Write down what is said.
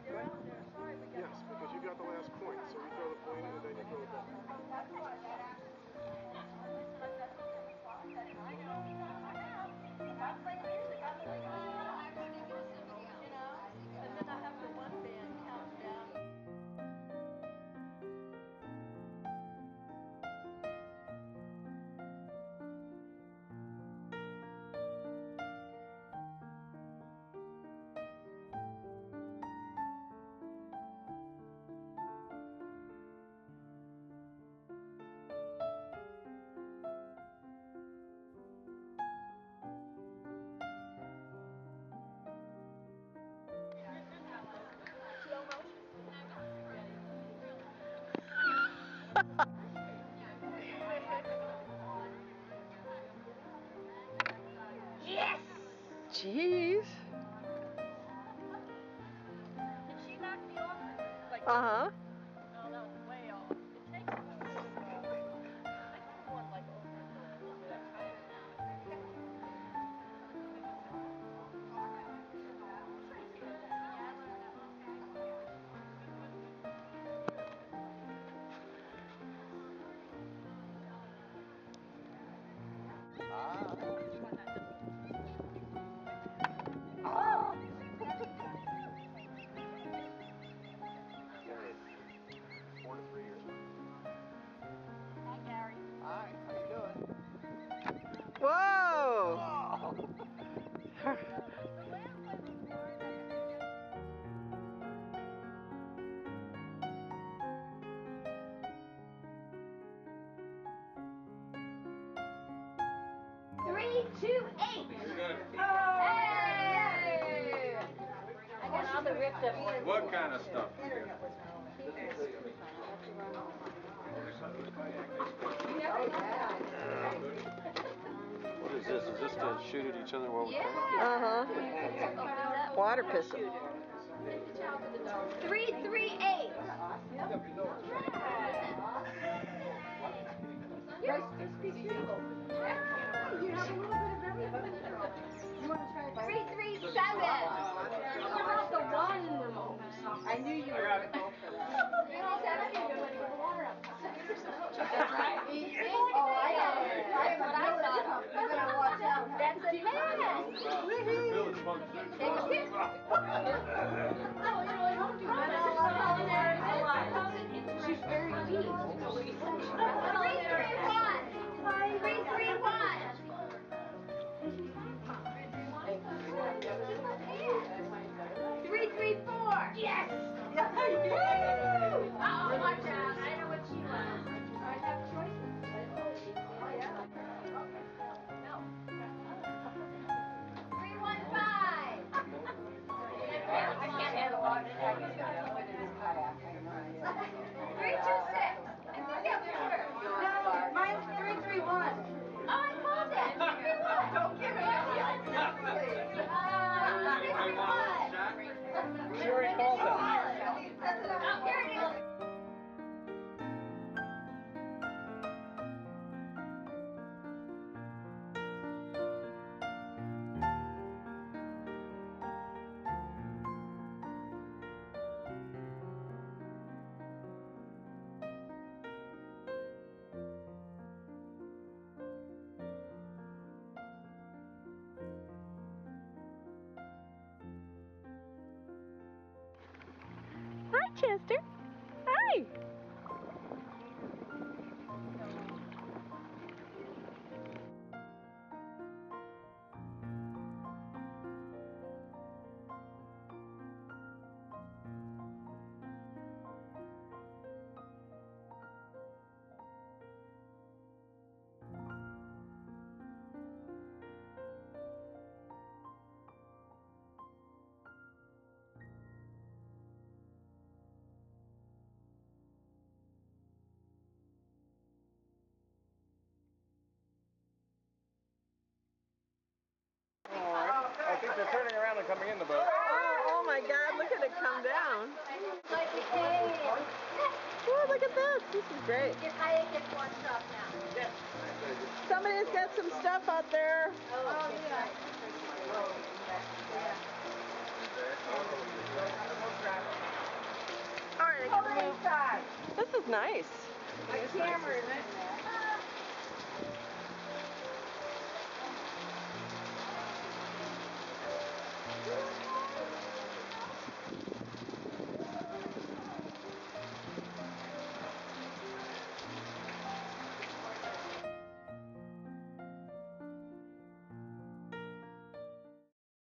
Yes, because you got the last coin. So you throw the coin in and then you throw it back. And then I have the one band count down. Yes! Jeez. Did she knock me off? Like, Uh-huh. oh, no, way off. It takes a while. I threw one like over. Hi, Gary. Hi, how you doing? Whoa! Three, two, eight. Hey! I got all the ripped up ones. What kind of stuff? What is this? Is this to shoot at each other while we play? Uh-huh. Water pistol. 338. Yes. You have a little bit of everything. You want to try 337. What about the one? I knew you were going to go for that. 337. Put the water up. That's right. Oh, I know. That's what I thought. You're going to watch out. That's a pass. Take a pic. She's very deep. 331. 331. 334. Yes. Uh-oh, watch out. I know what she wants. I have choices. Oh, yeah. No. 315. I can't handle it. 326. No, mine's 331. Oh, I called it. 331. Don't give it up yet. 331. She already called them. Oh, here it is. Hi, Chester. Hi. I think they're turning around and coming in the boat. Oh my God, look at it come down. Like the cave. Oh, look at this. This is great. Your kayak gets washed off now. Somebody's got some stuff out there. Oh, yeah. Nice. My camera,